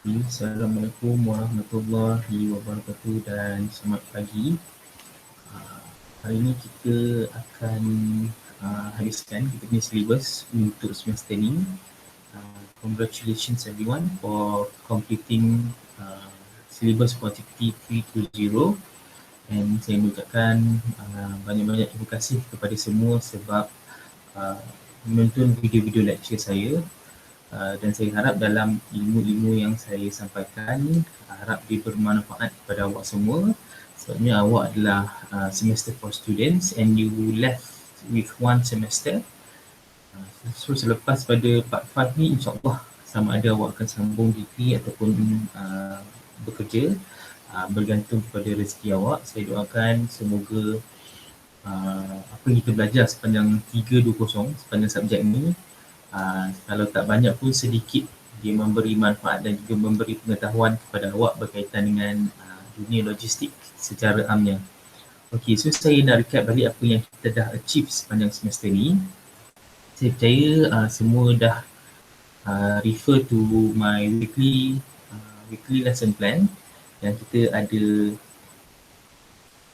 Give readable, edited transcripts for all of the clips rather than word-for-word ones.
Assalamualaikum warahmatullahi wabarakatuh dan selamat pagi. Hari ini kita akan habiskan kita punya syllabus untuk semester ni. Congratulations everyone for completing syllabus for TPT320, and saya mengucapkan banyak-banyak terima kasih kepada semua sebab menonton video-video lecture saya. Dan saya harap dalam ilmu-ilmu yang saya sampaikan harap dia bermanfaat kepada awak semua, sebabnya awak adalah semester for students and you left with one semester. So selepas pada part 5 ni, insyaAllah sama ada awak akan sambung degree ataupun bekerja, bergantung kepada rezeki awak. Saya doakan semoga apa yang kita belajar sepanjang 320 sepanjang subjek ni, kalau tak banyak pun sedikit dia memberi manfaat dan juga memberi pengetahuan kepada awak berkaitan dengan dunia logistik secara amnya. Okey, so saya nak recap balik apa yang kita dah achieve sepanjang semester ni. Saya percaya semua dah refer to my weekly lesson plan yang kita ada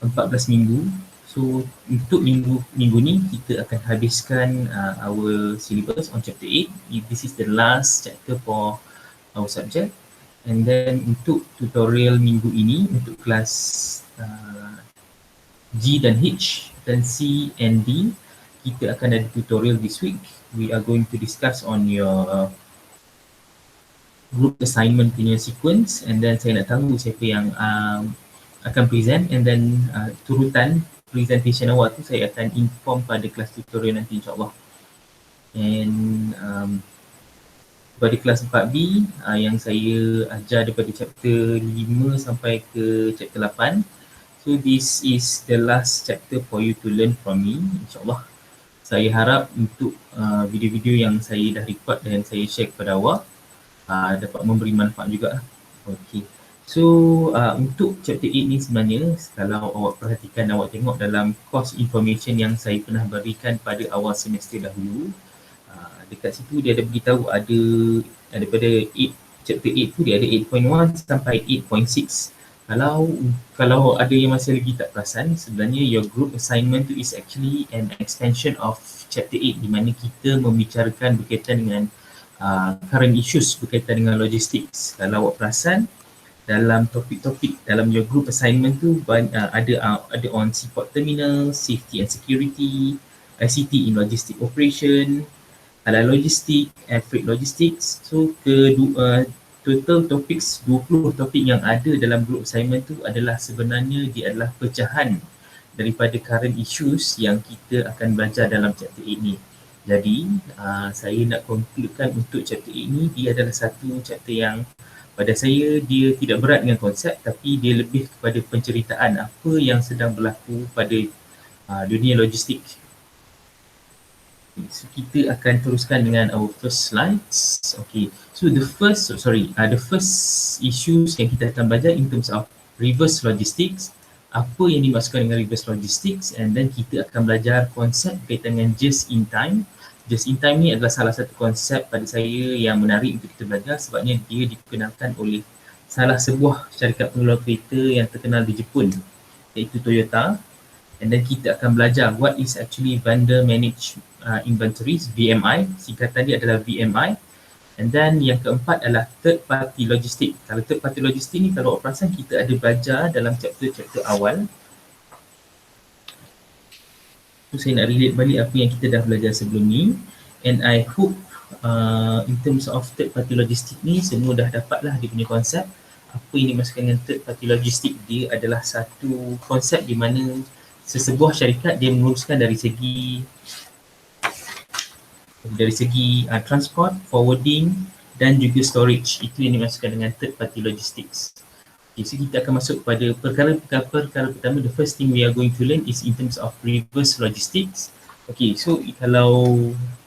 14 minggu. So untuk minggu ni kita akan habiskan our syllabus on chapter 8. This is the last chapter for our subject. And then untuk tutorial minggu ini, untuk kelas G dan H dan C and D, kita akan ada tutorial this week. We are going to discuss on your group assignment punya sequence, and then saya nak tahu siapa yang akan present, and then turutan presentation awak tu saya akan inform pada kelas tutorial nanti insyaAllah. And pada kelas 4B yang saya ajar daripada chapter 5 sampai ke chapter 8. So this is the last chapter for you to learn from me insyaAllah. Saya harap untuk video-video yang saya dah record dan saya share kepada awak dapat memberi manfaat juga. Okay. So untuk chapter 8 ni sebenarnya, kalau awak perhatikan, awak tengok dalam course information yang saya pernah berikan pada awal semester dahulu, dekat situ dia ada beritahu ada daripada chapter 8 tu dia ada 8.1 sampai 8.6. Kalau ada yang masih lagi tak perasan, sebenarnya your group assignment tu is actually an extension of chapter 8, di mana kita membicarakan berkaitan dengan current issues berkaitan dengan logistics. Kalau awak perasan, dalam topik-topik dalam your group assignment tu ada on seaport terminal, safety and security, ICT in logistic operation, halal logistik, air freight logistics. So total topics 20 topik yang ada dalam group assignment tu adalah sebenarnya dia adalah pecahan daripada current issues yang kita akan belajar dalam chapter 8 ni. Jadi saya nak concludekan untuk chapter 8 ni, dia adalah satu chapter yang pada saya dia tidak berat dengan konsep, tapi dia lebih kepada penceritaan apa yang sedang berlaku pada dunia logistik. So kita akan teruskan dengan our first slides. Okay, so the first issues yang kita akan belajar in terms of reverse logistics, apa yang dimaksudkan dengan reverse logistics, and then kita akan belajar konsep berkaitan dengan just in time. Just in time ni adalah salah satu konsep pada saya yang menarik untuk kita belajar, sebabnya dia diperkenalkan oleh salah sebuah syarikat pengeluar kereta yang terkenal di Jepun, iaitu Toyota. And then kita akan belajar what is actually vendor managed inventories, VMI. Singkatan dia adalah VMI. And then yang keempat adalah third party logistik. Kalau third party logistik ni, kalau awak perasan, kita ada belajar dalam chapter awal. So saya nak relate balik apa yang kita dah belajar sebelum ni, and I hope in terms of third party logistik ni semua dah dapatlah dia punya konsep. Apa yang dimaksudkan dengan third party logistik, dia adalah satu konsep di mana sesebuah syarikat dia menguruskan dari segi transport, forwarding dan juga storage. Itu yang dimaksudkan dengan third party logistics. Okay, so kita akan masuk pada perkara pertama. The first thing we are going to learn is in terms of reverse logistics. Okay, so kalau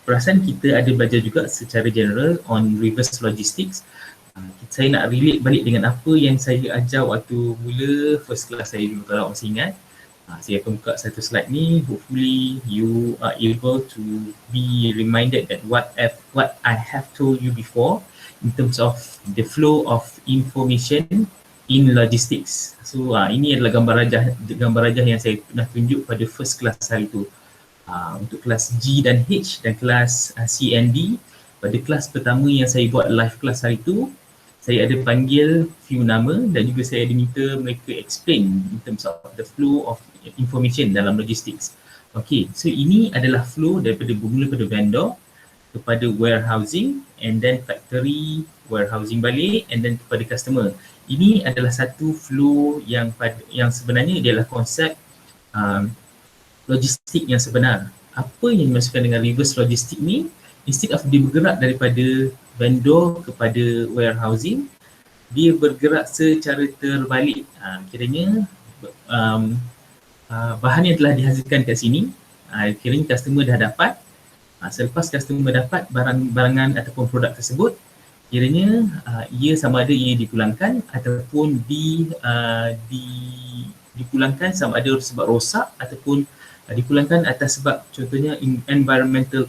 perasan kita ada belajar juga secara general on reverse logistics. Saya nak relate balik dengan apa yang saya ajar waktu mula first class saya dulu, kalau awak masih ingat. Saya akan buka satu slide ni. Hopefully you are able to be reminded that what I have told you before in terms of the flow of information in logistics. So ini adalah gambar rajah yang saya pernah tunjuk pada first class hari tu. Untuk kelas G dan H dan kelas C and D, pada kelas pertama yang saya buat live class hari tu, saya ada panggil few nama dan juga saya ada minta mereka explain in terms of the flow of information dalam logistics. Okay, so ini adalah flow daripada bermula pada vendor kepada warehousing and then factory, warehousing balik and then kepada customer. Ini adalah satu flow yang sebenarnya dia adalah konsep logistik yang sebenar. Apa yang dimaksudkan dengan reverse logistik ni, instead of dia bergerak daripada vendor kepada warehousing, dia bergerak secara terbalik. Kiranya bahan yang telah dihasilkan kat sini, kiranya customer dah dapat. Selepas customer dapat barangan ataupun produk tersebut, kiranya ia sama ada ia dipulangkan ataupun dipulangkan sama ada sebab rosak ataupun dipulangkan atas sebab contohnya environmental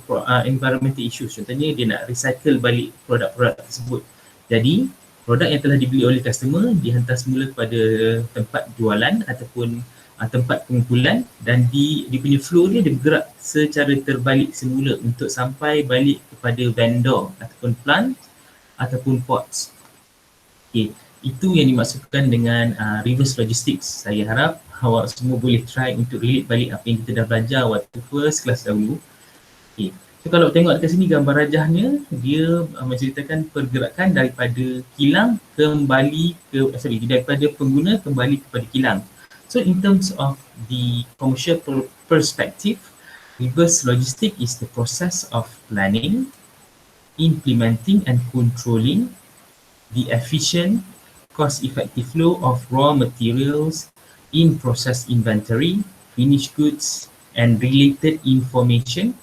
issues. Contohnya dia nak recycle balik produk-produk tersebut. Jadi produk yang telah dibeli oleh customer dihantar semula kepada tempat jualan ataupun tempat pengumpulan dan dia punya flow dia bergerak secara terbalik semula untuk sampai balik kepada vendor ataupun plant ataupun ports. Okay. Itu yang dimaksudkan dengan reverse logistics. Saya harap awak semua boleh try untuk relate balik apa yang kita dah belajar waktu first class dahulu. Okay. So kalau tengok dekat sini gambar rajahnya, dia menceritakan pergerakan daripada kilang kembali daripada pengguna kembali kepada kilang. So in terms of the commercial perspective, reverse logistics is the process of planning, implementing and controlling the efficient, cost-effective flow of raw materials, in-process inventory, finished goods and related information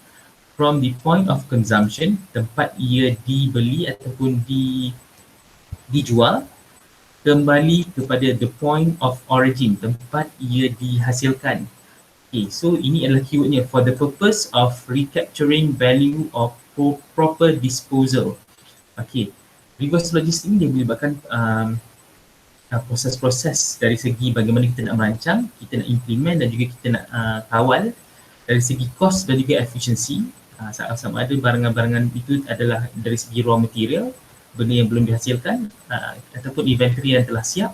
from the point of consumption, tempat ia dibeli ataupun dijual, kembali kepada the point of origin, tempat ia dihasilkan. Okay, so ini adalah keywordnya, for the purpose of recapturing value of proper disposal. Okay, reverse logistics ini dia melibatkan proses-proses dari segi bagaimana kita nak merancang, kita nak implement dan juga kita nak kawal dari segi cost dan juga efficiency. Sama ada barangan-barangan itu adalah dari segi raw material, benda yang belum dihasilkan ataupun inventory yang telah siap.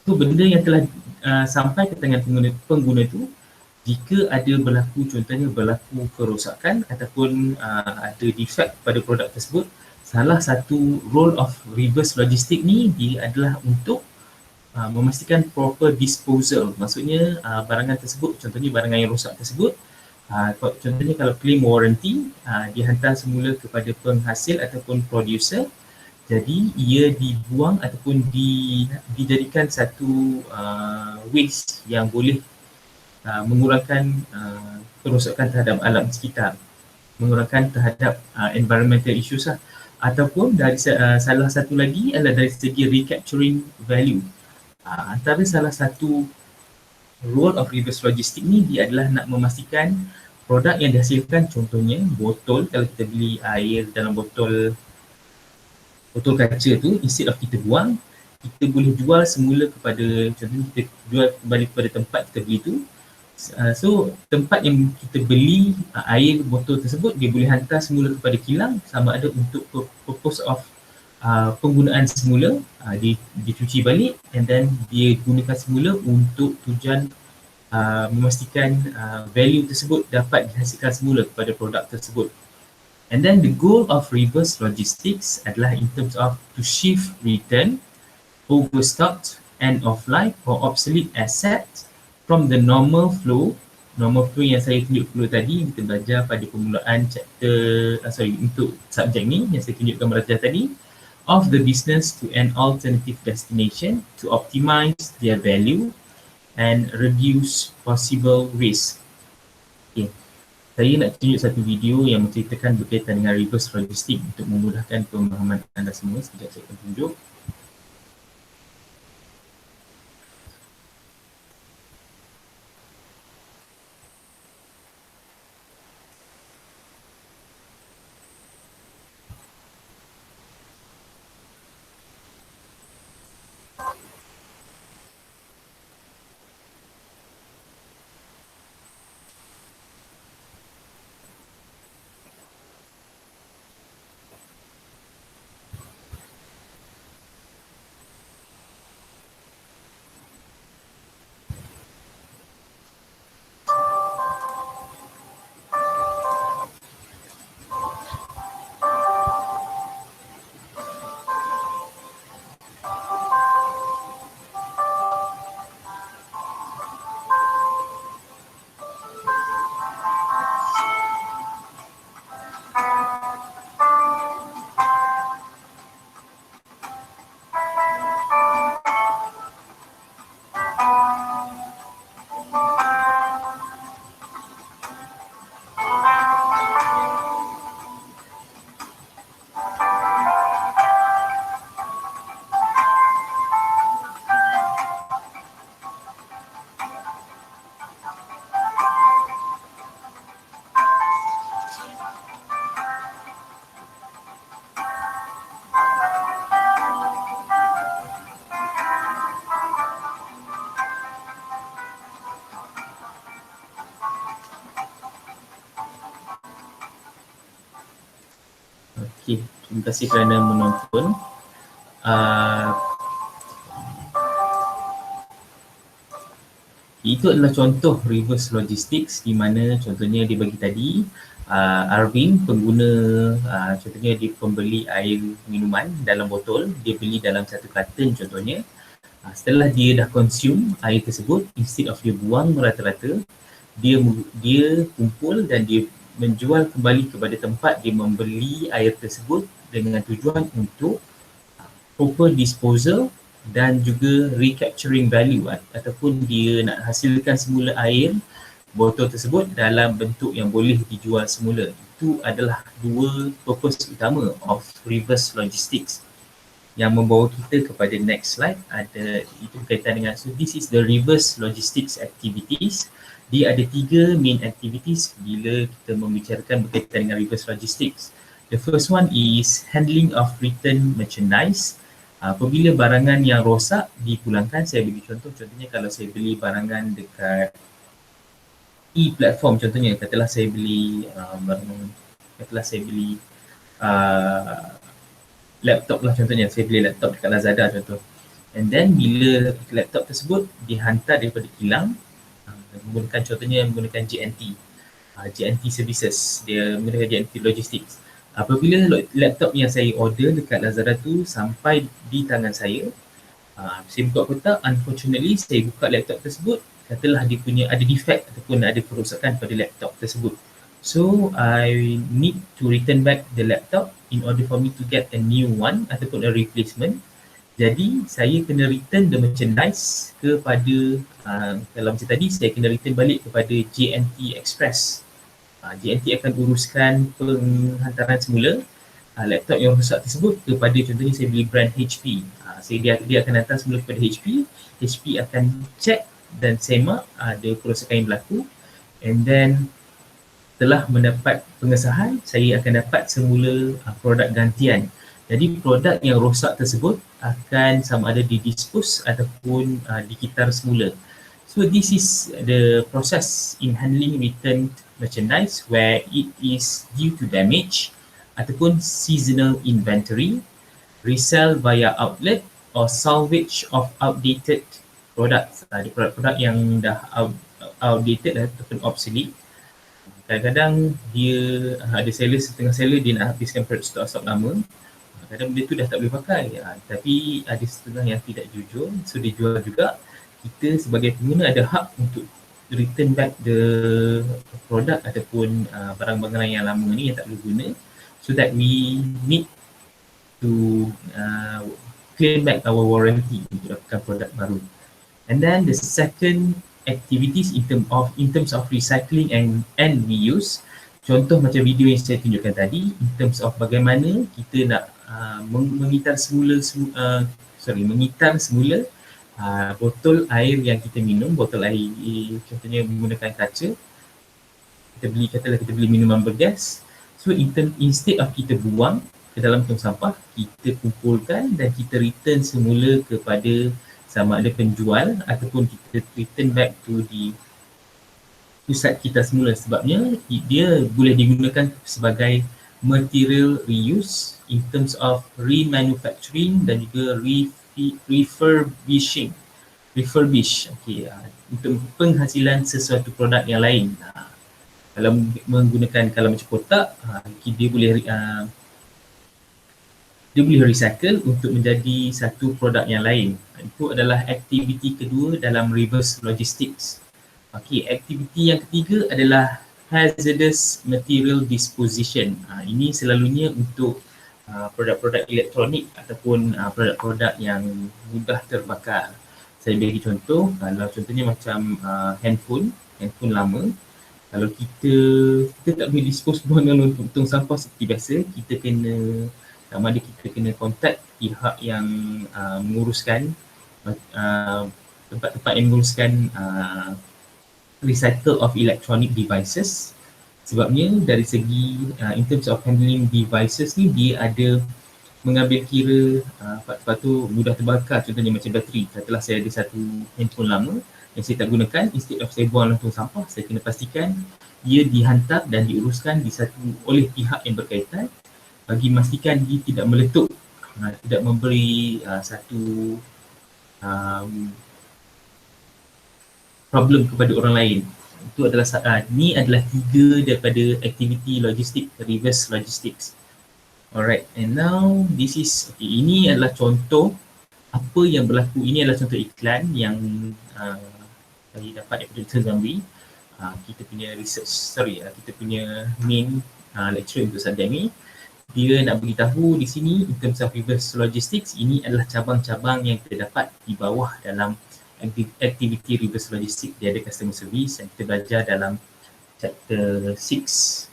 So benda yang telah sampai ke tangan pengguna itu, jika ada contohnya berlaku kerosakan ataupun ada defect pada produk tersebut, salah satu role of reverse logistic ni dia adalah untuk memastikan proper disposal. Maksudnya barangan tersebut, contohnya barangan yang rosak tersebut, contohnya kalau claim warranty, dihantar semula kepada penghasil ataupun producer. Jadi ia dibuang ataupun dijadikan satu waste yang boleh mengurangkan kerosakan terhadap alam sekitar, mengurangkan terhadap environmental issues lah. Ataupun dari salah satu lagi adalah dari segi recapturing value. Antara salah satu role of reverse logistic ni dia adalah nak memastikan produk yang dihasilkan, contohnya botol, kalau kita beli air dalam botol kaca tu, instead of kita buang, kita boleh jual semula kepada, contohnya kita jual kembali kepada tempat kita beli tu. So tempat yang kita beli air botol tersebut, dia boleh hantar semula kepada kilang, sama ada untuk purpose of penggunaan semula, dicuci balik and then dia gunakan semula untuk tujuan memastikan value tersebut dapat dihasilkan semula kepada produk tersebut. And then the goal of reverse logistics adalah in terms of to shift return, overstocked, end of life or obsolete assets from the normal flow yang saya tunjuk dulu tadi, kita belajar pada permulaan chapter, untuk subjek ni yang saya tunjuk gambar rajah tadi, of the business to an alternative destination to optimize their value and reduce possible risk. Okay. Saya nak tunjuk satu video yang menceritakan berkaitan dengan reverse logistic untuk memudahkan pemahaman anda semua. Sekejap saya akan tunjuk. Okey, terima kasih kerana menonton. Uh, Itu adalah contoh reverse logistics di mana contohnya dia bagi tadi Arvin pengguna contohnya dia pembeli air minuman dalam botol, dia beli dalam satu karton contohnya. Setelah dia dah consume air tersebut, instead of dia buang merata-rata, dia kumpul dan dia menjual kembali kepada tempat dia membeli air tersebut dengan tujuan untuk proper disposal dan juga recapturing value ataupun dia nak hasilkan semula air botol tersebut dalam bentuk yang boleh dijual semula. Itu adalah dua purpose utama of reverse logistics yang membawa kita kepada next slide. Ada itu berkaitan dengan, so this is the reverse logistics activities. Dia ada 3 main activities bila kita membicarakan berkaitan dengan reverse logistics. The first one is handling of return merchandise. Apabila barangan yang rosak dipulangkan, saya bagi contohnya kalau saya beli barangan dekat e-platform contohnya, katalah saya beli laptop lah contohnya, saya beli laptop dekat Lazada contoh, and then bila laptop tersebut dihantar daripada kilang menggunakan GNT services, dia menggunakan GNT logistics. Apabila laptop yang saya order dekat Lazada tu sampai di tangan saya buka kotak, unfortunately saya buka laptop tersebut, katalah dia punya ada defect ataupun ada kerosakan pada laptop tersebut. So I need to return back the laptop in order for me to get a new one ataupun a replacement. Jadi saya kena return the merchandise kepada kalau macam tadi saya kena return balik kepada JNT Express. JNT akan uruskan penghantaran semula laptop yang rosak tersebut kepada, contohnya saya beli brand HP. Dia akan hantar semula kepada HP. HP akan check dan semak ada kerosakan yang berlaku, and then telah mendapat pengesahan, saya akan dapat semula produk gantian. Jadi produk yang rosak tersebut akan sama ada didispose ataupun dikitar semula. So this is the process in handling returned merchandise where it is due to damage ataupun seasonal inventory, resell via outlet or salvage of outdated products. Ada produk-produk yang dah outdated ataupun obsolete. Kadang-kadang dia ada setengah seller dia nak habiskan stok lama. Kadang benda tu dah tak boleh pakai, tapi ada setengah yang tidak jujur, so dia jual juga. Kita sebagai pengguna ada hak untuk return back the product ataupun barang-barang yang lama ni yang tak boleh guna, so that we need to claim back our warranty untuk dapatkan produk baru. And then the second activities in terms of recycling and reuse. Contoh macam video yang saya tunjukkan tadi, in terms of bagaimana kita nak mengitar semula botol air yang kita minum, botol air contohnya menggunakan kaca. Katalah kita beli minuman bergas. So instead of kita buang ke dalam tong sampah, kita kumpulkan dan kita return semula kepada sama ada penjual ataupun kita return back to the pusat kita semula, sebabnya dia boleh digunakan sebagai material reuse in terms of remanufacturing dan juga refurbish untuk penghasilan sesuatu produk yang lain. Kalau menggunakan, kalau macam kotak, dia boleh recycle untuk menjadi satu produk yang lain. Itu adalah aktiviti kedua dalam reverse logistics. Aktiviti yang ketiga adalah hazardous material disposition. Ini selalunya untuk produk-produk elektronik ataupun produk-produk yang mudah terbakar. Saya bagi contoh, kalau contohnya macam handphone lama, kalau kita tak boleh dispose dalam tong sampah seperti biasa, kita kena sama ada kita kena kontak pihak yang menguruskan tempat-tempat yang menguruskan recycle of electronic devices. Sebabnya dari segi in terms of handling devices ni, dia ada mengambil kira part-part tu mudah terbakar. Contohnya macam bateri, katalah saya ada satu handphone lama yang saya tak gunakan, instead of saya buang dalam tong sampah, saya kena pastikan ia dihantar dan diuruskan oleh pihak yang berkaitan bagi memastikan dia tidak meletup, tidak memberi satu problem kepada orang lain. Itu adalah ni adalah 3 daripada aktiviti logistik, reverse logistics. Alright, and now this is, okay, ini adalah contoh apa yang berlaku. Ini adalah contoh iklan yang saya dapat daripada Dr. Zamri. Kita punya research, kita punya main lecturer untuk subjek ni. Dia nak beritahu di sini in terms of reverse logistics, ini adalah cabang-cabang yang kita dapat di bawah dalam aktiviti reverse logistics. Dia ada customer service yang kita belajar dalam chapter 6.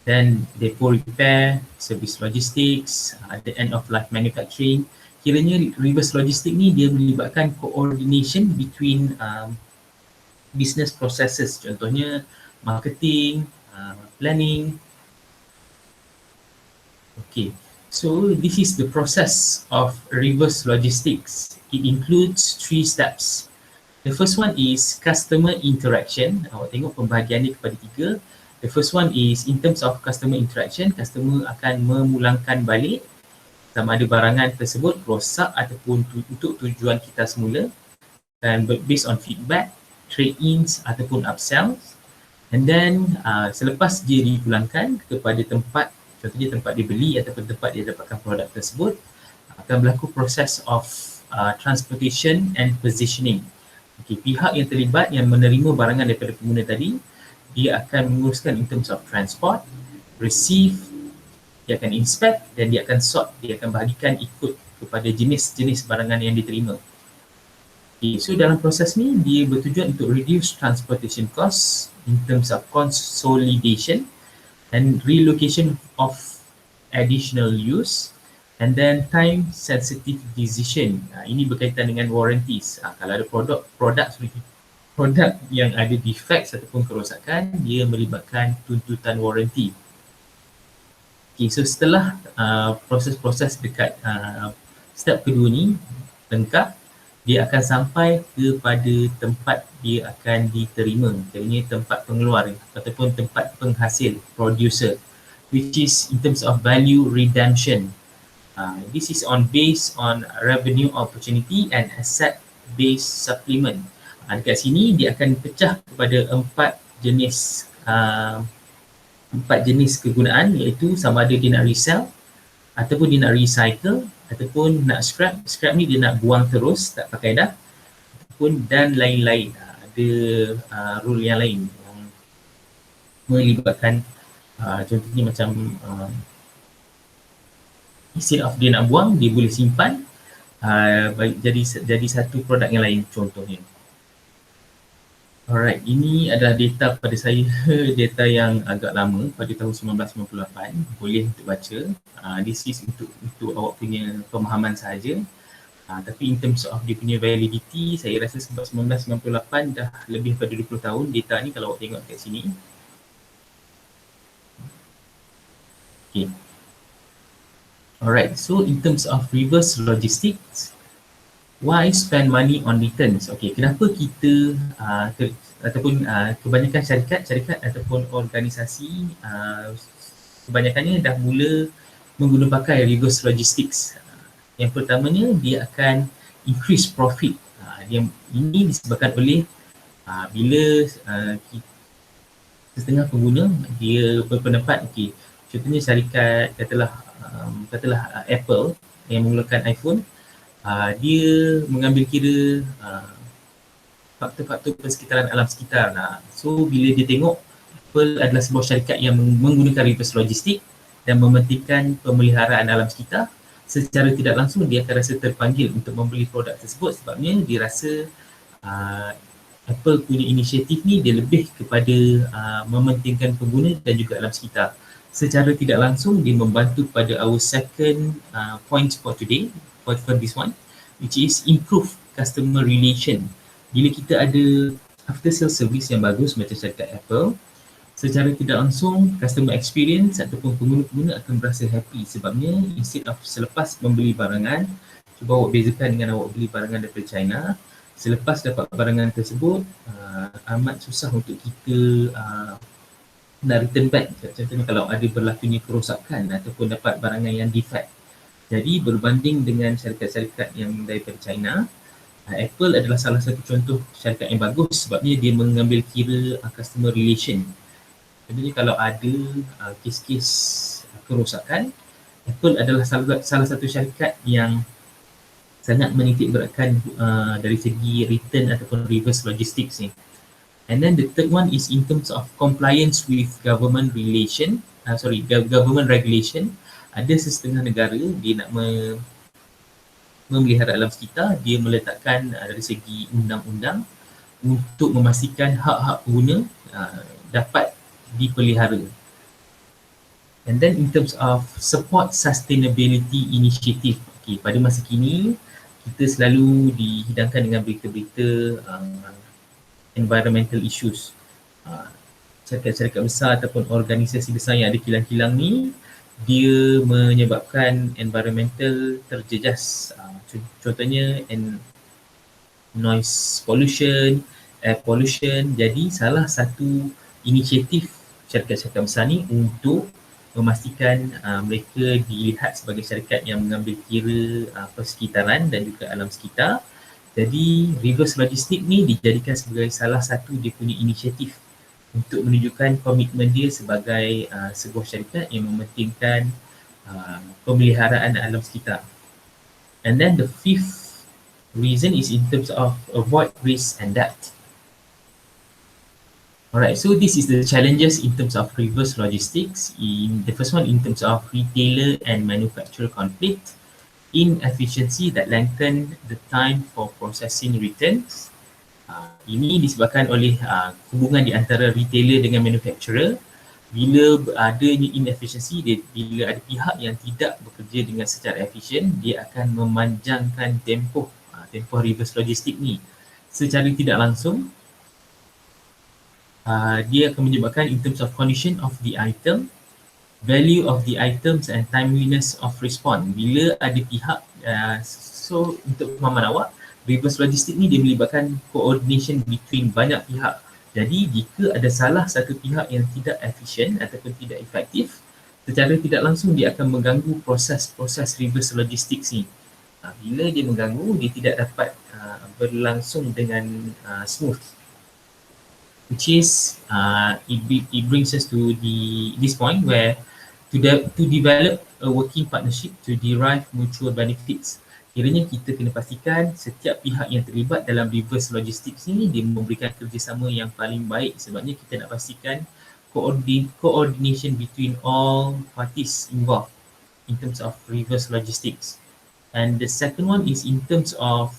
Dan depot repair, service logistics, the end of life manufacturing. Kiranya reverse logistics ni dia melibatkan coordination between business processes, contohnya marketing, planning. Okay, so this is the process of reverse logistics. It includes 3 steps. The first one is customer interaction. Awak tengok pembahagiannya kepada 3. The first one is in terms of customer interaction, customer akan memulangkan balik sama ada barangan tersebut rosak ataupun untuk tujuan kita semula, dan based on feedback, trade-ins ataupun upsells. And then selepas dia dipulangkan kepada tempat, contohnya tempat dia beli ataupun tempat dia dapatkan produk tersebut, akan berlaku proses of transportation and positioning. Okay, pihak yang terlibat yang menerima barangan daripada pengguna tadi, dia akan menguruskan in terms of transport, receive, dia akan inspect dan dia akan sort, dia akan bahagikan ikut kepada jenis-jenis barangan yang diterima. Okay, so dalam proses ni dia bertujuan untuk reduce transportation costs in terms of consolidation and relocation of additional use, and then time sensitive decision. Ini berkaitan dengan warranties. Kalau ada produk yang ada defects ataupun kerosakan, dia melibatkan tuntutan warranty. Okay, so setelah proses-proses dekat step kedua ni lengkap, dia akan sampai kepada tempat dia akan diterima, jadi tempat pengeluar ataupun tempat penghasil, producer, which is in terms of value redemption. This is based on revenue opportunity and asset based supplement. Dekat sini dia akan pecah kepada 4 jenis kegunaan, iaitu sama ada dia nak resell ataupun dia nak recycle ataupun nak scrap. Scrap ni dia nak buang terus, tak pakai dah, ataupun dan lain-lain. Ada rule yang lain yang melibatkan contohnya macam instead of dia nak buang, dia boleh simpan jadi satu produk yang lain contohnya. Alright, ini adalah data pada saya, data yang agak lama pada tahun 1998, boleh untuk baca. This is untuk awak punya pemahaman sahaja. Tapi in terms of dia punya validity, saya rasa sebab 1998 dah lebih pada 20 tahun data ni kalau awak tengok kat sini. Okay. Alright, so in terms of reverse logistics, why spend money on returns? Okay, kenapa kita ataupun kebanyakan syarikat ataupun organisasi kebanyakannya dah mula menggunakan pakai reverse logistics. Yang pertamanya, dia akan increase profit. Ini disebabkan oleh bila setengah pengguna dia berpendapat, okay, contohnya syarikat katalah Apple yang menggunakan iPhone, dia mengambil kira faktor-faktor persekitaran alam sekitar. So bila dia tengok Apple adalah sebuah syarikat yang menggunakan reverse logistik dan mementingkan pemeliharaan alam sekitar, secara tidak langsung dia akan rasa terpanggil untuk membeli produk tersebut, sebabnya dia rasa Apple punya inisiatif ni dia lebih kepada mementingkan pengguna dan juga alam sekitar. Secara tidak langsung dia membantu pada our second point for today, for this one, which is improve customer relation. Bila kita ada after sales service yang bagus macam syarikat Apple, secara tidak langsung customer experience ataupun pengguna-pengguna akan berasa happy, sebabnya instead of selepas membeli barangan, cuba awak bezakan dengan awak beli barangan daripada China, selepas dapat barangan tersebut amat susah untuk kita nak return back. Contohnya kalau ada berlakunya kerosakan ataupun dapat barangan yang defect. Jadi berbanding dengan syarikat-syarikat yang daripada China, Apple adalah salah satu contoh syarikat yang bagus sebabnya dia mengambil kira customer relation. Contohnya kalau ada kes-kes kerosakan, Apple adalah salah satu syarikat yang sangat menitik beratkan dari segi return ataupun reverse logistics ni. And then the third one is in terms of compliance with government government regulation. Ada sesetengah negara dia nak memelihara alam sekitar, dia meletakkan dari segi undang-undang untuk memastikan hak-hak pengguna dapat dipelihara. And then in terms of support sustainability initiative, okay, pada masa kini kita selalu dihidangkan dengan berita-berita environmental issues. Syarikat-syarikat besar ataupun organisasi besar yang ada kilang-kilang ni, dia menyebabkan environmental terjejas. Contohnya noise pollution, air pollution. Jadi salah satu inisiatif syarikat-syarikat besar ni untuk memastikan mereka dilihat sebagai syarikat yang mengambil kira persekitaran dan juga alam sekitar. Jadi reverse logistik ni dijadikan sebagai salah satu dia punya inisiatif untuk menunjukkan komitmen dia sebagai sebuah syarikat yang mementingkan pemeliharaan alam sekitar. And then the fifth reason is in terms of avoid risk and debt. Alright, so this is the challenges in terms of reverse logistics. The first one in terms of retailer and manufacturer conflict, inefficiency that lengthen the time for processing returns. Ini disebabkan oleh hubungan di antara retailer dengan manufacturer. Bila adanya inefficiency, bila ada pihak yang tidak bekerja dengan secara efisien, dia akan memanjangkan tempoh reverse logistik ni. Secara tidak langsung, dia akan menyebabkan in terms of condition of the item, value of the items and timeliness of response. Bila ada pihak, so untuk pemahaman awak, reverse logistik ni dia melibatkan coordination between banyak pihak. Jadi jika ada salah satu pihak yang tidak efisien ataupun tidak efektif, secara tidak langsung dia akan mengganggu proses reverse logistik ni. Bila dia mengganggu, dia tidak dapat berlangsung dengan smooth. Which is, it brings us to this point where to develop a working partnership to derive mutual benefits. Kiranya kita kena pastikan setiap pihak yang terlibat dalam reverse logistics ni dia memberikan kerjasama yang paling baik, sebabnya kita nak pastikan coordination between all parties involved in terms of reverse logistics. And the second one is in terms of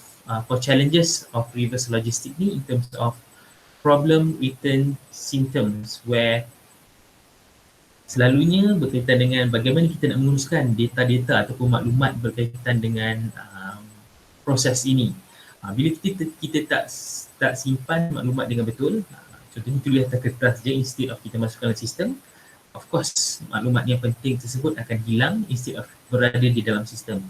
for challenges of reverse logistics ni, in terms of problem return symptoms, where selalunya berkaitan dengan bagaimana kita nak menguruskan data-data ataupun maklumat berkaitan dengan proses ini. Bila kita tak simpan maklumat dengan betul, contohnya tulis atas kertas je instead of kita masukkan dalam sistem, of course maklumat yang penting tersebut akan hilang instead of berada di dalam sistem.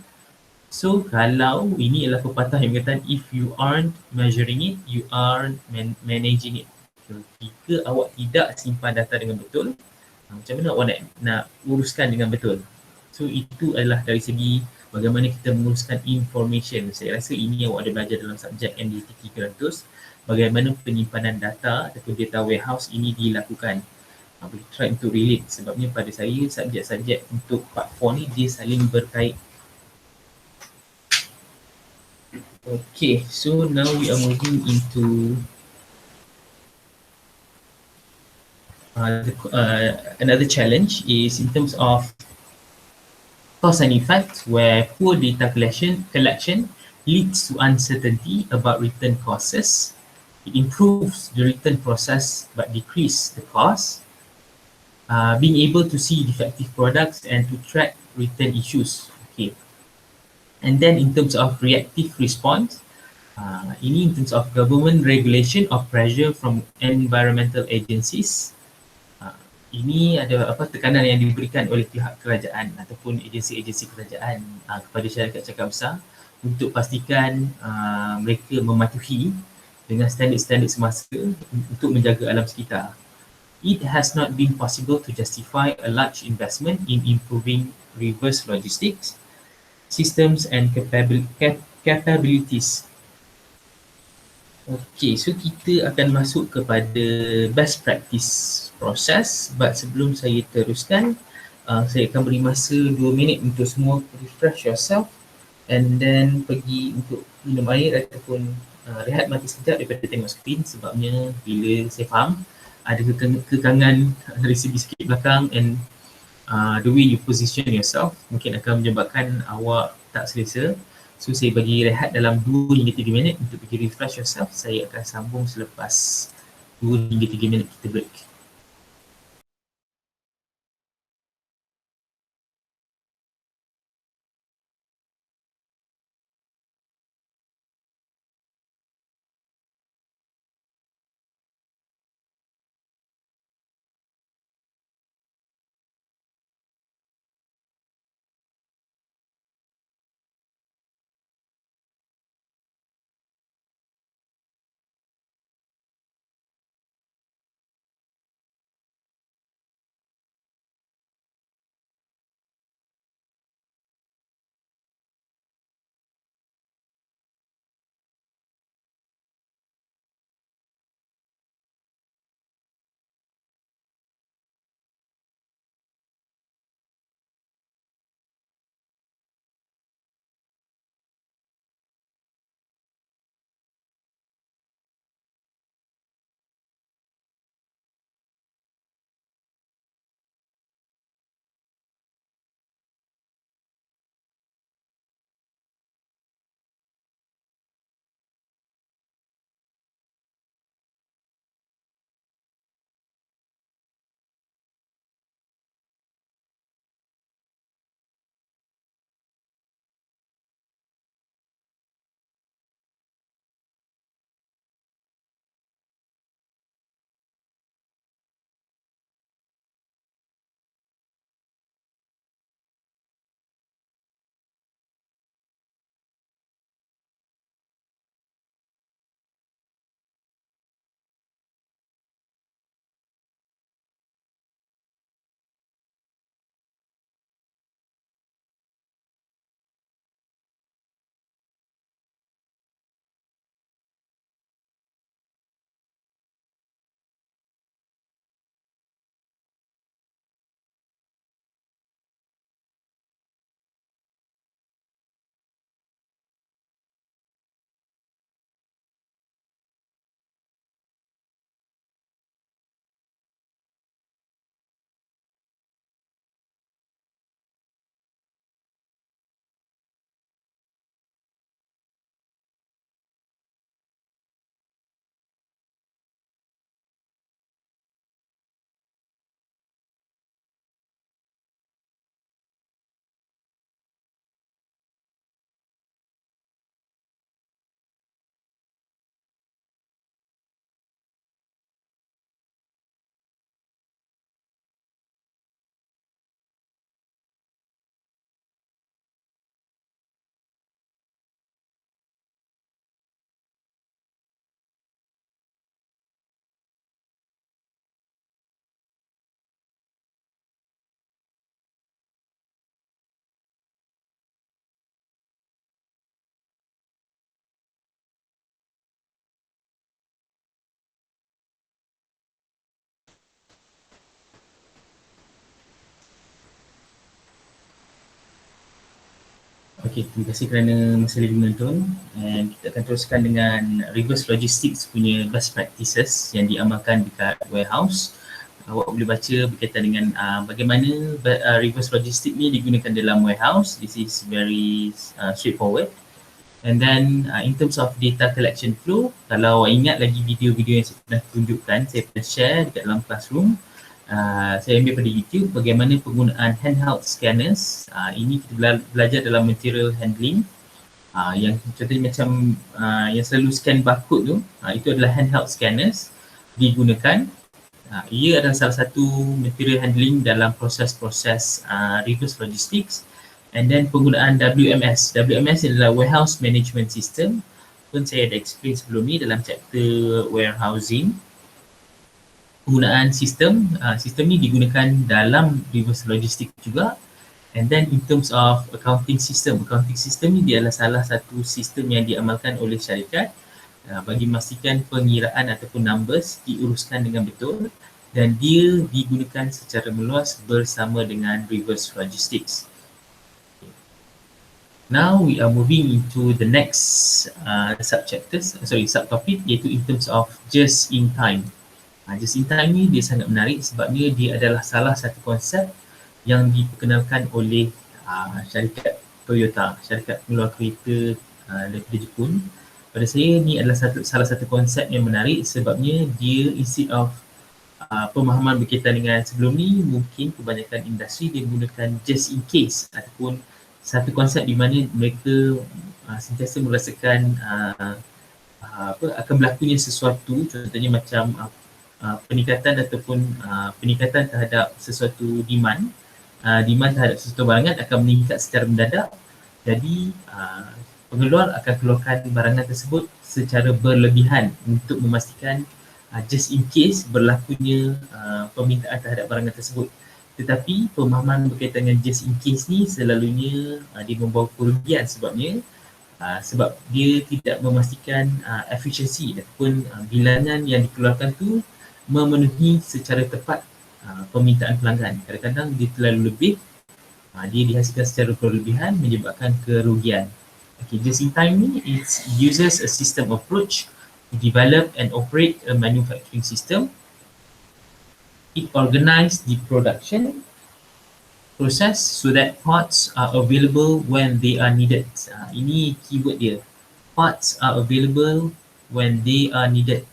So kalau ini adalah pepatah yang mengatakan if you aren't measuring it, you aren't managing it. So, jika awak tidak simpan data dengan betul, macam mana awak nak uruskan dengan betul? So itu adalah dari segi bagaimana kita menguruskan information. Saya rasa ini yang awak ada belajar dalam subjek MDT300, bagaimana penyimpanan data ataupun data warehouse ini dilakukan. Boleh try untuk relate, sebabnya pada saya subjek-subjek untuk part 4 ni dia saling berkait. Okay, so now we are moving into another challenge is in terms of cause and effect, where poor data collection leads to uncertainty about return costs. It improves the return process but decrease the cost. Being able to see defective products and to track return issues. Okay. And then in terms of reactive response, ini in terms of government regulation or pressure from environmental agencies. Ini ada tekanan yang diberikan oleh pihak kerajaan ataupun agensi-agensi kerajaan kepada syarikat-syarikat besar untuk pastikan mereka mematuhi dengan standard-standard semasa untuk menjaga alam sekitar. it has not been possible to justify a large investment in improving reverse logistics systems and capabilities. Okay, so kita akan masuk kepada best practice process, but sebelum saya teruskan, saya akan beri masa 2 minit untuk semua refresh yourself and then pergi untuk minum air ataupun rehat mata sekejap daripada tengok skrin, sebabnya bila saya faham ada kekangan dari segi sikit belakang and the way you position yourself mungkin akan menyebabkan awak tak selesa. So saya bagi rehat dalam 2 hingga 3 minit untuk pergi refresh yourself. Saya akan sambung selepas 2 hingga 3 minit kita break. Okay, terima kasih kerana masih lagi menonton, and kita akan teruskan dengan reverse logistics punya best practices yang diamalkan dekat warehouse. Awak boleh baca berkaitan dengan bagaimana reverse logistics ni digunakan dalam warehouse. This is very straightforward. And then in terms of data collection flow, kalau awak ingat lagi video-video yang saya pernah tunjukkan, saya pernah share dekat dalam classroom. Saya ambil pada YouTube bagaimana penggunaan handheld scanners. Ini kita belajar dalam material handling. Yang contohnya macam yang selalu scan barcode tu, itu adalah handheld scanners digunakan. Ia adalah salah satu material handling dalam proses-proses reverse logistics. And then penggunaan WMS. WMS adalah Warehouse Management System. Pun saya ada explain sebelum ni dalam chapter warehousing. penggunaan sistem. Sistem ni digunakan dalam reverse logistik juga. And then in terms of accounting system ni dia adalah salah satu sistem yang diamalkan oleh syarikat bagi memastikan pengiraan ataupun numbers diuruskan dengan betul, dan dia digunakan secara meluas bersama dengan reverse logistics. Now we are moving into the next subtopic, iaitu in terms of just in time. Just in time ni dia sangat menarik sebabnya dia adalah salah satu konsep yang diperkenalkan oleh syarikat Toyota, syarikat pengeluar kereta daripada Jepun. Pada saya ni adalah salah satu konsep yang menarik sebabnya dia instead of pemahaman berkaitan dengan sebelum ni, mungkin kebanyakan industri dia menggunakan just in case ataupun satu konsep di mana mereka sentiasa merasakan akan berlakunya sesuatu, contohnya macam peningkatan ataupun peningkatan terhadap sesuatu demand terhadap sesuatu barangan akan meningkat secara mendadak. Jadi pengeluar akan keluarkan barangan tersebut secara berlebihan untuk memastikan just in case berlakunya permintaan terhadap barangan tersebut. Tetapi pemahaman berkaitan dengan just in case ni selalunya dia membawa kerugian sebab dia tidak memastikan efisiensi ataupun bilangan yang dikeluarkan tu memenuhi secara tepat permintaan pelanggan. Kadang-kadang dia terlalu lebih, dia dihasilkan secara berlebihan menyebabkan kerugian. Okay, just in time ni it uses a system approach to develop and operate a manufacturing system. It organizes the production process so that parts are available when they are needed. Ini keyword dia. Parts are available when they are needed.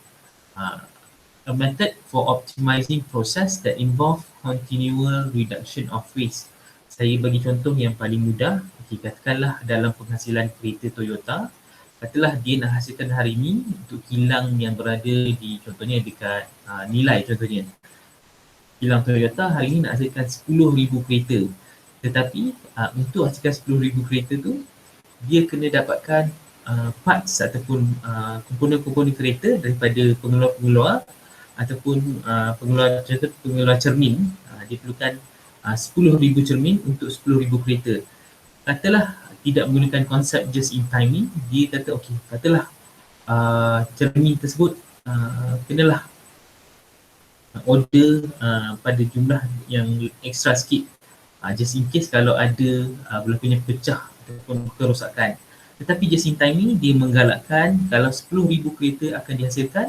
A method for optimizing process that involve continual reduction of waste. Saya bagi contoh yang paling mudah. Okay, katakanlah dalam penghasilan kereta Toyota, katalah dia nak hasilkan hari ini untuk kilang yang berada di contohnya dekat Nilai contohnya. Kilang Toyota hari ini nak hasilkan 10,000 kereta. Tetapi untuk hasilkan 10,000 kereta tu, dia kena dapatkan parts ataupun komponen-komponen kereta daripada pengeluar-pengeluar ataupun pengeluar cermin. Dia perlukan 10,000 cermin untuk 10,000 kereta. Katalah tidak menggunakan konsep just in time ni, dia kata okey, katalah cermin tersebut kenalah order pada jumlah yang ekstra sikit, just in case kalau ada berlakunya pecah ataupun kerosakan. Tetapi just in time ni dia menggalakkan kalau 10,000 kereta akan dihasilkan,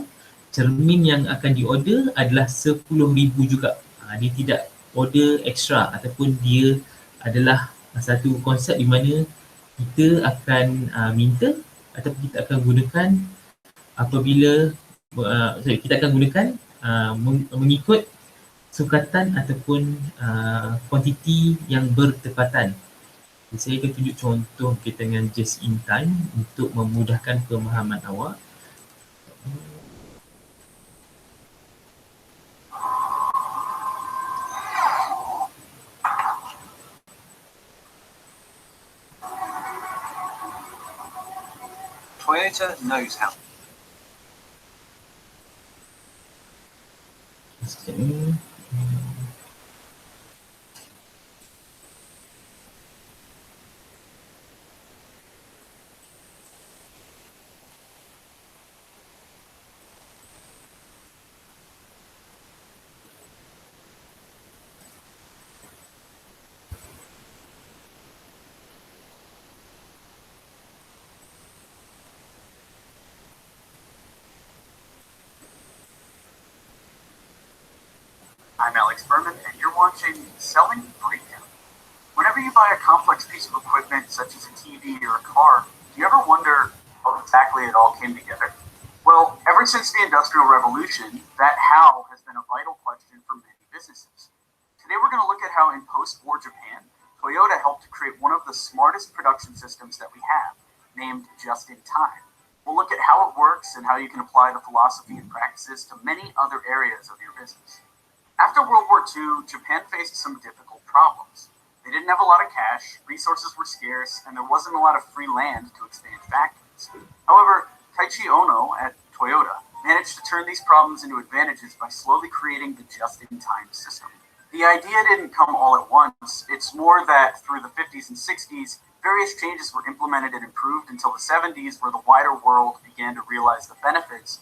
cermin yang akan diorder adalah 10,000 juga. Dia tidak order ekstra ataupun dia adalah satu konsep di mana kita akan minta ataupun kita akan gunakan apabila kita akan gunakan mengikut sukatan ataupun kuantiti yang bertepatan. Saya akan tunjuk contoh berkaitan dengan just in time untuk memudahkan pemahaman awak. Toyota knows how. I'm Alex Berman, and you're watching Selling Breakdown. Whenever you buy a complex piece of equipment, such as a TV or a car, do you ever wonder how exactly it all came together? Well, ever since the Industrial Revolution, that how has been a vital question for many businesses. Today we're going to look at how in post-war Japan, Toyota helped to create one of the smartest production systems that we have, named Just in Time. We'll look at how it works and how you can apply the philosophy and practices to many other areas of your business. After World War II, Japan faced some difficult problems. They didn't have a lot of cash, resources were scarce, and there wasn't a lot of free land to expand factories. However, Taichi Ono at Toyota, managed to turn these problems into advantages by slowly creating the just-in-time system. The idea didn't come all at once. It's more that through the 50s and 60s, various changes were implemented and improved until the 70s, where the wider world began to realize the benefits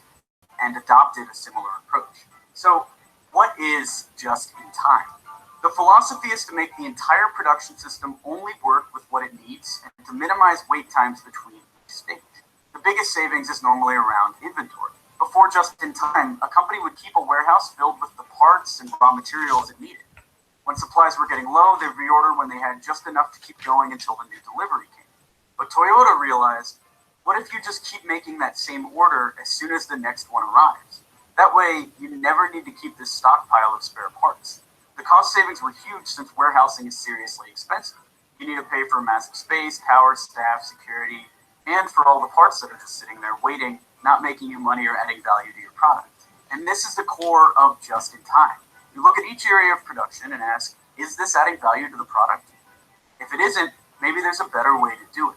and adopted a similar approach. So, what is just-in-time? The philosophy is to make the entire production system only work with what it needs and to minimize wait times between each stage. The biggest savings is normally around inventory. Before just-in-time, a company would keep a warehouse filled with the parts and raw materials it needed. When supplies were getting low, they'd reorder when they had just enough to keep going until the new delivery came. But Toyota realized, what if you just keep making that same order as soon as the next one arrives? That way, you never need to keep this stockpile of spare parts. The cost savings were huge since warehousing is seriously expensive. You need to pay for massive space, power, staff, security, and for all the parts that are just sitting there waiting, not making you money or adding value to your product. And this is the core of just-in-time. You look at each area of production and ask, is this adding value to the product? If it isn't, maybe there's a better way to do it.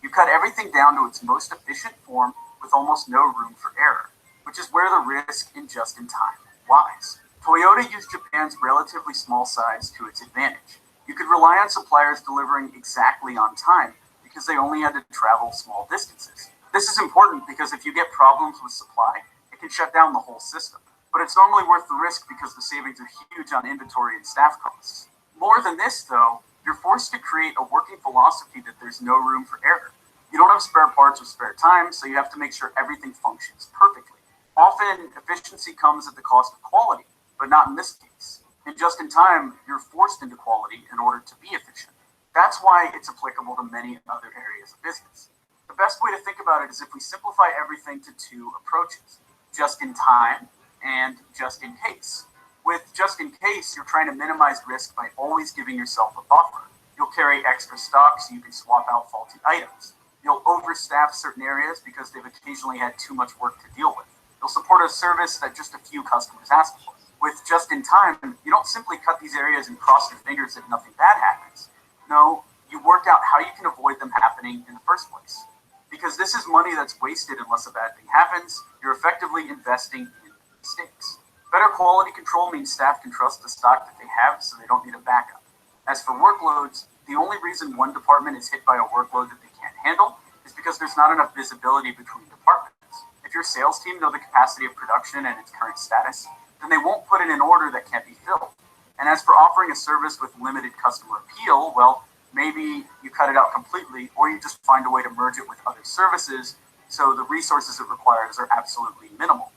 You cut everything down to its most efficient form with almost no room for error, which is where the risk in just-in-time lies. Toyota used Japan's relatively small size to its advantage. You could rely on suppliers delivering exactly on time because they only had to travel small distances. This is important because if you get problems with supply, it can shut down the whole system. But it's normally worth the risk because the savings are huge on inventory and staff costs. More than this, though, you're forced to create a working philosophy that there's no room for error. You don't have spare parts or spare time, so you have to make sure everything functions perfectly. Often, efficiency comes at the cost of quality, but not in this case. In just-in-time, you're forced into quality in order to be efficient. That's why it's applicable to many other areas of business. The best way to think about it is if we simplify everything to two approaches, just-in-time and just-in-case. With just-in-case, you're trying to minimize risk by always giving yourself a buffer. You'll carry extra stock so you can swap out faulty items. You'll overstaff certain areas because they've occasionally had too much work to deal with. You'll support a service that just a few customers ask for. With just-in-time, you don't simply cut these areas and cross your fingers that nothing bad happens. No, you work out how you can avoid them happening in the first place. Because this is money that's wasted unless a bad thing happens, you're effectively investing in mistakes. Better quality control means staff can trust the stock that they have so they don't need a backup. As for workloads, the only reason one department is hit by a workload that they can't handle is because there's not enough visibility between departments. If your sales team know the capacity of production and its current status, then they won't put in an order that can't be filled. And as for offering a service with limited customer appeal, well, maybe you cut it out completely, or you just find a way to merge it with other services so the resources it requires are absolutely minimal.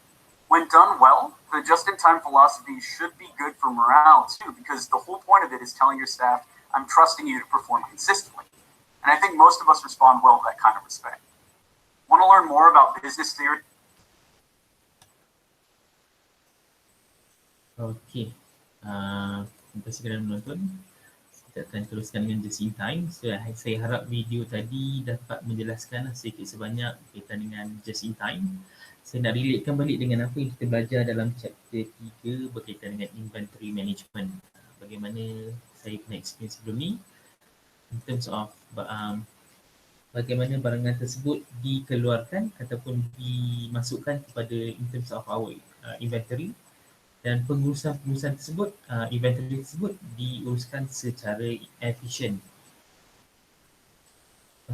When done well, the just-in-time philosophy should be good for morale too, because the whole point of it is telling your staff, I'm trusting you to perform consistently. And I think most of us respond well to that kind of respect. Want to learn more about business theory? Okay. Terima kasih kerana menonton. Kita akan teruskan dengan just-in-time. So, saya harap video tadi dapat menjelaskan sedikit sebanyak berkaitan dengan just-in-time. Saya nak relatekan balik dengan apa yang kita belajar dalam chapter 3 berkaitan dengan inventory management. Bagaimana saya pernah experience sebelum ni in terms of bagaimana barangan tersebut dikeluarkan ataupun dimasukkan kepada in terms of our inventory, dan pengurusan tersebut, inventory tersebut diuruskan secara efisien.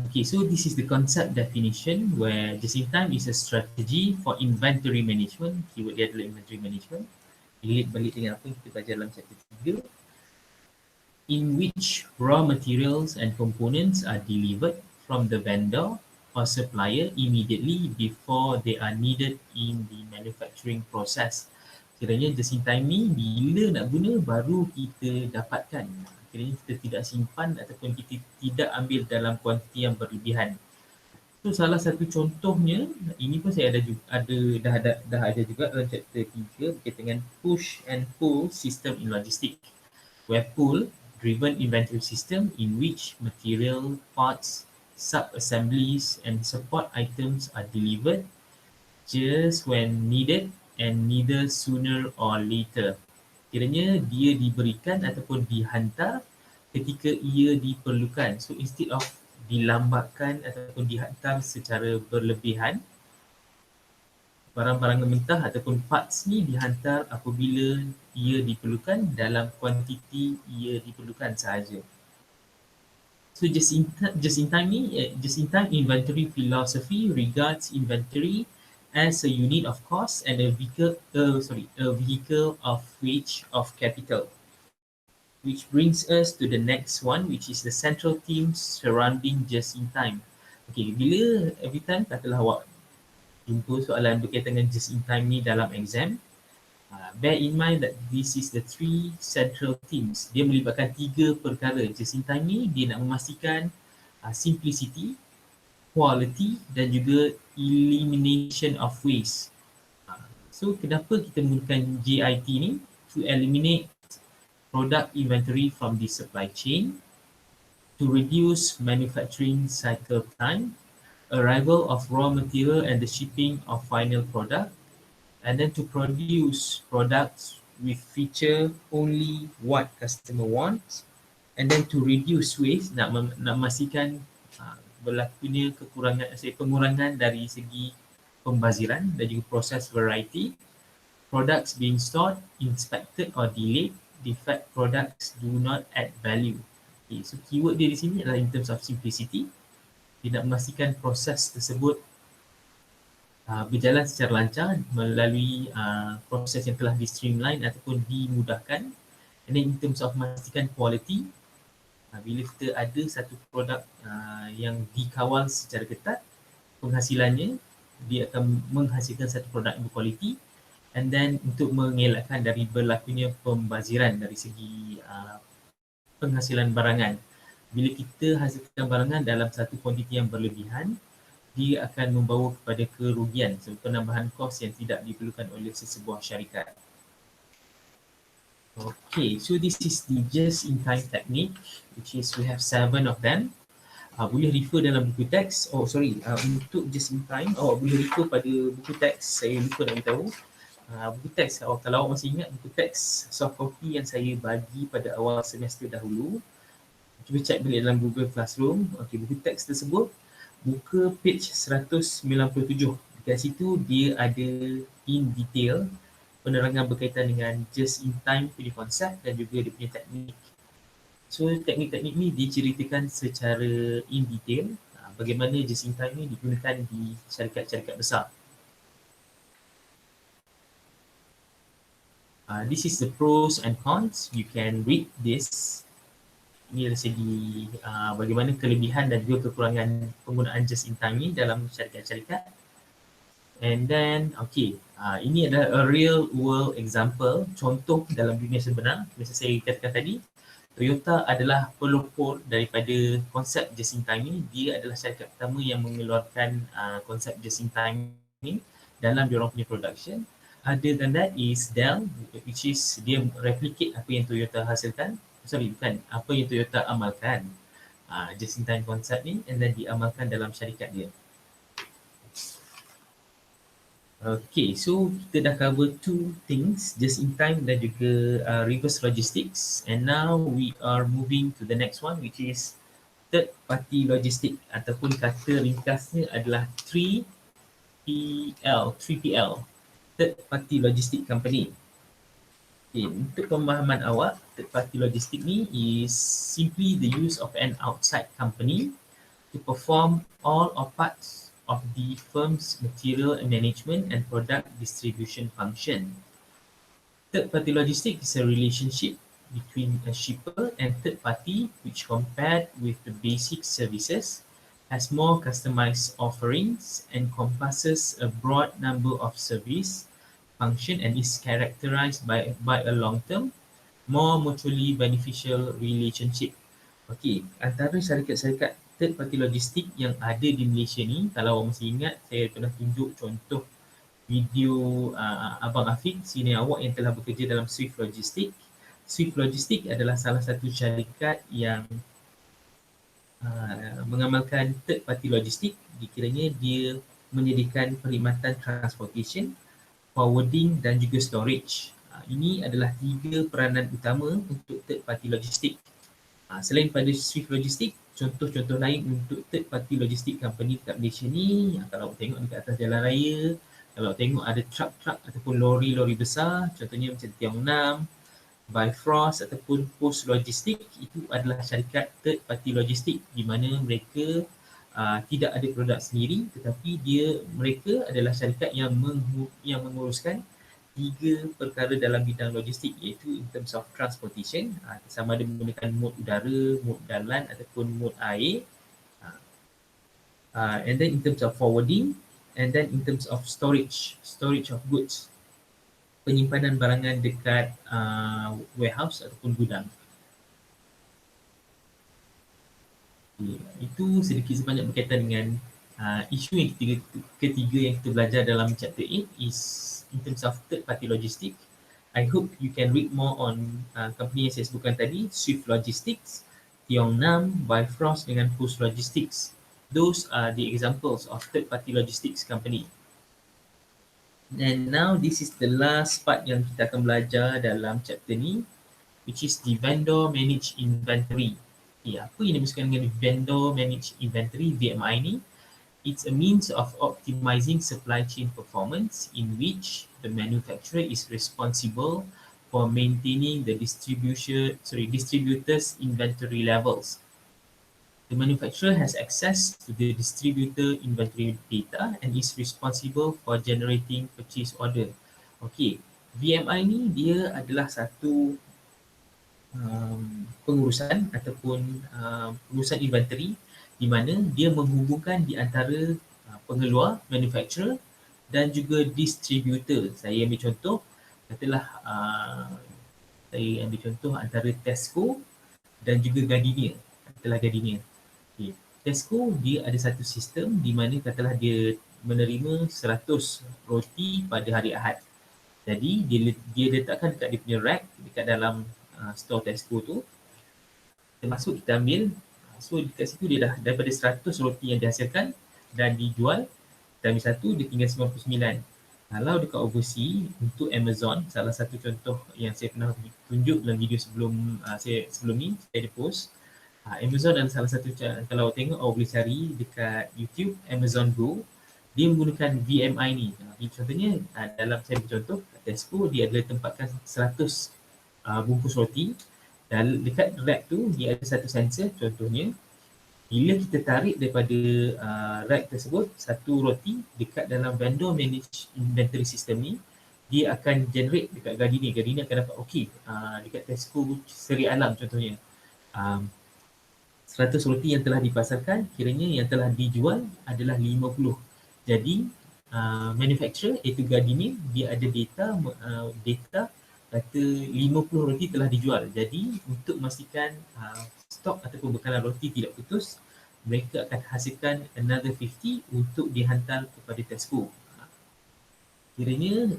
Okay, so this is the concept definition where just-in-time is a strategy for inventory management. Keyword dia adalah inventory management. Relate balik dengan apa yang kita belajar dalam chapter 3, in which raw materials and components are delivered from the vendor or supplier immediately before they are needed in the manufacturing process. Kiranya just-in-time ni bila nak guna baru kita dapatkan. Kiranya kita tidak simpan ataupun kita tidak ambil dalam kuantiti yang berlebihan. So salah satu contohnya, ini pun saya dah ada juga dalam chapter 3 berkaitan dengan push and pull system in logistics. Where pull driven inventory system in which material, parts, sub-assemblies and support items are delivered just when needed and neither sooner or later. Kiranya dia diberikan ataupun dihantar ketika ia diperlukan. So instead of dilambatkan ataupun dihantar secara berlebihan, Barang-barang mentah ataupun parts ni dihantar apabila ia diperlukan dalam kuantiti ia diperlukan sahaja. So just in time inventory philosophy regards inventory as a unit of cost and a vehicle of which of capital. Which brings us to the next one, which is the central themes surrounding just in time. Okay, bila every time katalah awak jumpa soalan berkaitan dengan just in time ni dalam exam, bear in mind that this is the three central themes. Dia melibatkan tiga perkara. Just in time ni dia nak memastikan simplicity, quality dan juga elimination of waste. So kenapa kita menggunakan JIT ni? To eliminate product inventory from the supply chain, to reduce manufacturing cycle time, arrival of raw material and the shipping of final product, and then to produce products with feature only what customer wants, and then to reduce waste, nak memastikan berlakunya pengurangan dari segi pembaziran dan juga proses variety, products being stored, inspected or delayed, defect products do not add value. Okay, so keyword dia di sini adalah in terms of simplicity. Dia nak memastikan proses tersebut berjalan secara lancar melalui proses yang telah di-streamline ataupun dimudahkan. And then in terms of memastikan quality, bila kita ada satu produk yang dikawal secara ketat, penghasilannya dia akan menghasilkan satu produk yang berkualiti. And then untuk mengelakkan dari berlakunya pembaziran dari segi penghasilan barangan. Bila kita hasilkan barangan dalam satu kuantiti yang berlebihan, dia akan membawa kepada kerugian, so penambahan kos yang tidak diperlukan oleh sesebuah syarikat. Okay, so this is the just-in-time technique, which is we have 7 of them. Boleh refer dalam buku teks. Untuk just-in-time, awak boleh refer pada buku teks. Saya lupa nak beritahu. Buku teks, kalau awak masih ingat buku teks soft copy yang saya bagi pada awal semester dahulu, cuba check balik dalam Google Classroom. Okay, buku teks tersebut buka page 197. Dekat situ dia ada in detail penerangan berkaitan dengan just in time punya konsep dan juga dia punya teknik. So teknik-teknik ni diceritakan secara in detail bagaimana just in time ni digunakan di syarikat-syarikat besar. This is the pros and cons. You can read this. Ini dari segi bagaimana kelebihan dan juga kekurangan penggunaan just in time ni dalam syarikat-syarikat. And then, okay, ini adalah a real world example, contoh dalam dunia sebenar. Macam saya katakan tadi, Toyota adalah pelopor daripada konsep just in time ni. Dia adalah syarikat pertama yang mengeluarkan konsep just in time ni dalam diorang punya production. Other than that is Dell, which is dia replicate apa yang Toyota hasilkan. Apa yang Toyota amalkan, just in time konsep ni, and then diamalkan dalam syarikat dia. Okay, so kita dah cover 2 things, just in time dan juga reverse logistics, and now we are moving to the next one, which is third party logistic, ataupun kata ringkasnya adalah 3PL, third party logistic company. Okay, untuk pemahaman awak, third party logistic ni is simply the use of an outside company to perform all or parts of the firm's material management and product distribution function. Third party logistic is a relationship between a shipper and third party which, compared with the basic services, has more customized offerings, encompasses a broad number of service function and is characterized by a long-term, more mutually beneficial relationship. Okay, antara syarikat-syarikat third party logistik yang ada di Malaysia ni, kalau awak masih ingat, saya pernah tunjuk contoh video Abang Afiq, senior awak yang telah bekerja dalam Swift Logistics. Swift Logistics adalah salah satu syarikat yang mengamalkan third party logistik. Dikiranya dia menyediakan perkhidmatan transportation, forwarding dan juga storage. Ini adalah 3 peranan utama untuk third party logistik. Selain pada Swift Logistics, contoh-contoh lain untuk third party logistik company dekat Malaysia ni, kalau awak tengok dekat atas jalan raya, Kalau tengok ada truck-truck ataupun lori-lori besar, contohnya macam Tiong Nam, Bifrost ataupun Post Logistik, itu adalah syarikat third party logistik di mana mereka tidak ada produk sendiri, tetapi mereka adalah syarikat yang menguruskan tiga perkara dalam bidang logistik, iaitu in terms of transportation, sama ada menggunakan mod udara, mod dalan ataupun mod air, and then in terms of forwarding, and then in terms of storage of goods, penyimpanan barangan dekat warehouse ataupun gudang. Okay. Itu sedikit sebanyak berkaitan dengan isu yang ketiga yang kita belajar dalam chapter 8 is in terms of third party logistic. I hope you can read more on company yang saya sebutkan tadi, Swift Logistics, Tiong Nam, Bifrost dengan Post Logistics. Those are the examples of third party logistics company. And now this is the last part yang kita akan belajar dalam chapter ni, which is the vendor managed inventory. Okay, apa yang dimaksudkan dengan vendor managed inventory, VMI ni? It's a means of optimizing supply chain performance in which the manufacturer is responsible for maintaining the distributor's inventory levels. The manufacturer has access to the distributor inventory data and is responsible for generating purchase order. Okay, VMI ni dia adalah satu pengurusan ataupun pengurusan inventory di mana dia menghubungkan di antara pengeluar, manufacturer dan juga distributor. Saya ambil contoh, katalah saya ambil contoh antara Tesco dan juga Gardenia. Katalah Gardenia. Okay. Tesco dia ada satu sistem di mana katalah dia menerima 100 roti pada hari Ahad. Jadi dia letakkan dekat dia punya rack dekat dalam store Tesco tu. Kita masuk, kita ambil. So dekat situ dia dah daripada 100 roti yang dihasilkan dan dijual, kita ambil satu, dia tinggal 99. Kalau dekat overseas untuk Amazon, salah satu contoh yang saya pernah tunjuk dalam video sebelum ni, saya ada post. Amazon adalah salah satu, kalau tengok awak boleh cari dekat YouTube Amazon Go, dia menggunakan VMI ni. Contohnya dalam saya contoh Tesco, dia adalah tempatkan 100 bungkus roti dan dekat rack tu dia ada satu sensor. Contohnya bila kita tarik daripada rack tersebut satu roti dekat dalam vendor manage inventory system ni, dia akan generate dekat Gardenia akan dapat dekat Tesco Seri Alam contohnya 100 roti yang telah dipasarkan, kiranya yang telah dijual adalah 50. Jadi manufacturer iaitu Gardenia, dia ada data kata 50 roti telah dijual. Jadi untuk memastikan stok ataupun bekalan roti tidak putus, mereka akan hasilkan another 50 untuk dihantar kepada Tesco. Kiranya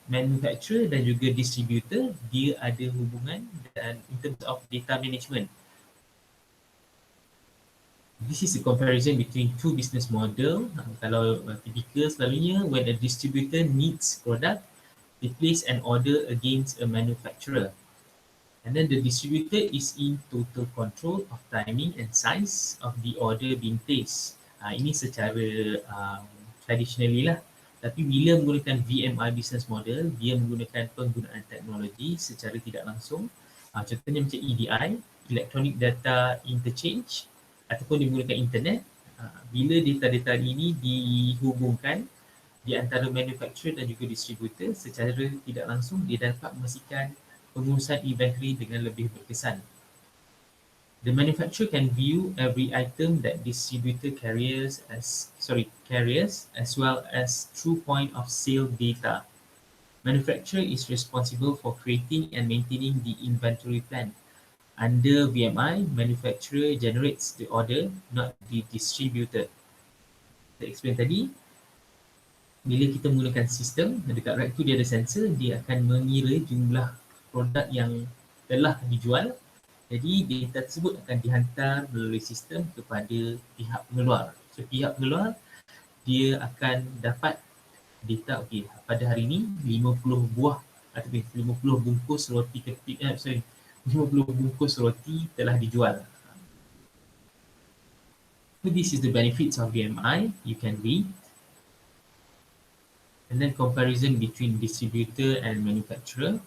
manufacturer dan juga distributor, dia ada hubungan dan in terms of data management. This is a comparison between two business model. Kalau typical selalunya, when a distributor needs product, they place an order against a manufacturer. And then the distributor is in total control of timing and size of the order being placed. Ini secara traditionally lah. Tapi bila menggunakan VMI business model, dia menggunakan penggunaan teknologi secara tidak langsung. Contohnya macam EDI, Electronic Data Interchange, ataupun dia menggunakan internet. Bila data-data ini dihubungkan di antara manufacturer dan juga distributor, secara tidak langsung dia dapat memastikan pengurusan inventory dengan lebih berkesan. The manufacturer can view every item that distributor carries as well as through point of sale data. Manufacturer is responsible for creating and maintaining the inventory plan. Under VMI, manufacturer generates the order, not the distributor. Saya explain tadi, bila kita menggunakan sistem, dekat rack tu dia ada sensor, dia akan mengira jumlah produk yang telah dijual. Jadi data tersebut akan dihantar melalui sistem kepada pihak pengeluar. So pihak pengeluar, dia akan dapat data, pada hari ini 50 buah atau 50 bungkus roti 50 bungkus roti telah dijual. So this is the benefits of VMI. You can read. And then comparison between distributor and manufacturer.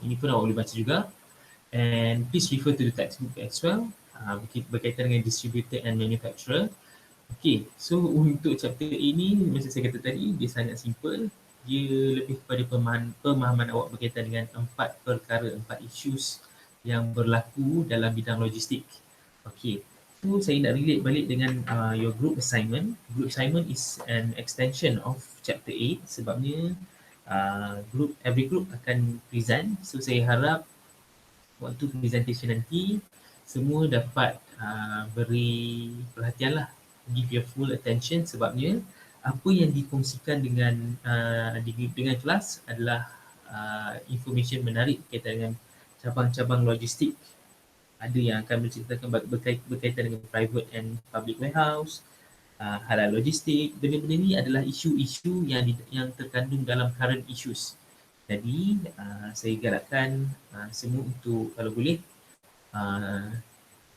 Ini pun awak boleh baca juga. And please refer to the textbook as well, berkaitan dengan distributor and manufacturer. Okay, so untuk chapter ini, macam saya kata tadi, dia sangat simple. Dia lebih kepada pemahaman awak berkaitan dengan 4 perkara, 4 issues yang berlaku dalam bidang logistik. Okay, so saya nak relate balik dengan your group assignment. Group assignment is an extension of chapter 8 sebabnya every group akan present. So saya harap waktu presentation nanti semua dapat beri perhatian lah, give your full attention sebabnya apa yang dikongsikan dengan kelas adalah information menarik berkaitan dengan cabang-cabang logistik. Ada yang akan menceritakan berkaitan dengan private and public warehouse, halal logistik. Benda-benda ni adalah isu-isu yang terkandung dalam current issues. Jadi saya galakkan semua untuk kalau boleh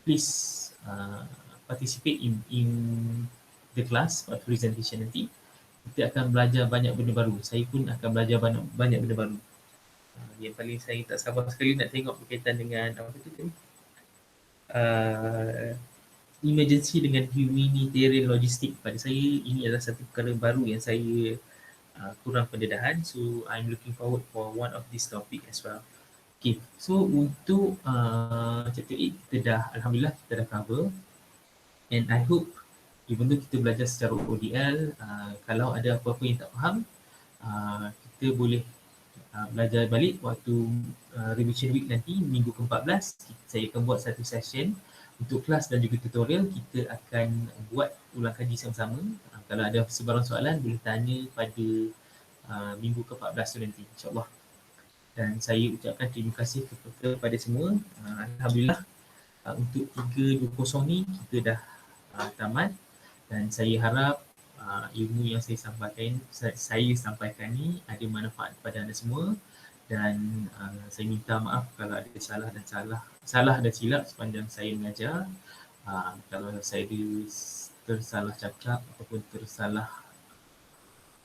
please participate in the class presentation nanti. Kita akan belajar banyak benda baru. Saya pun akan belajar banyak benda baru. Yang paling saya tak sabar sekali nak tengok berkaitan dengan apa tu tadi? Emergency dengan humanitarian logistik. Pada saya ini adalah satu perkara baru yang saya kurang pendedahan. So I'm looking forward for one of this topic as well. Okay, so untuk chapter 8 kita dah, Alhamdulillah kita dah cover. And I hope even though kita belajar secara ODL, kalau ada apa-apa yang tak faham, kita boleh belajar balik waktu revision week nanti, minggu ke-14. Saya akan buat satu session untuk kelas dan juga tutorial. Kita akan buat ulang kaji sama-sama. Kalau ada sebarang soalan, boleh tanya pada minggu ke-14 tu nanti, insyaAllah. Dan saya ucapkan terima kasih kepada semua. Alhamdulillah untuk 320 ni kita dah tamat, dan saya harap ilmu yang saya sampaikan ni ada manfaat kepada anda semua. Dan saya minta maaf kalau ada salah dan silap sepanjang saya mengajar. Kalau saya tersalah cakap ataupun tersalah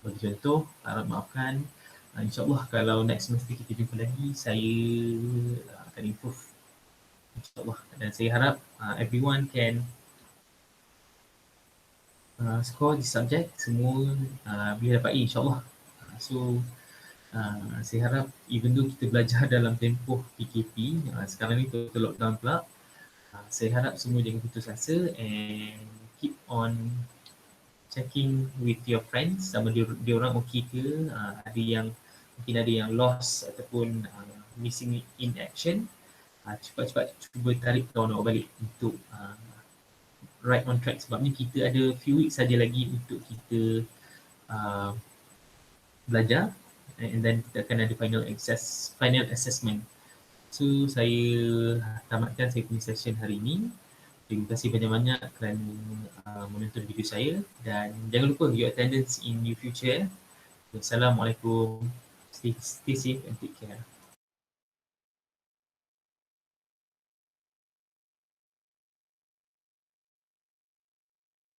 bagi contoh, harap maafkan. InsyaAllah kalau next semester kita jumpa lagi, saya akan improve, InsyaAllah. Dan saya harap everyone can score this subject, semua boleh dapat A, insyaAllah. So saya harap even though kita belajar dalam tempoh PKP, sekarang ni total lockdown pula, saya harap semua jangan putus asa and keep on checking with your friends sama dia orang okey ke, mungkin ada yang lost ataupun missing in action. Cepat-cepat cuba tarik kawan awak balik untuk right on track, sebabnya kita ada few weeks saja lagi untuk kita belajar, and then kita akan ada final assessment. So saya tamatkan saya punya session hari ini. Terima kasih banyak-banyak kerana menonton video saya, dan jangan lupa your attendance in new future. Assalamualaikum. Stay safe and take care.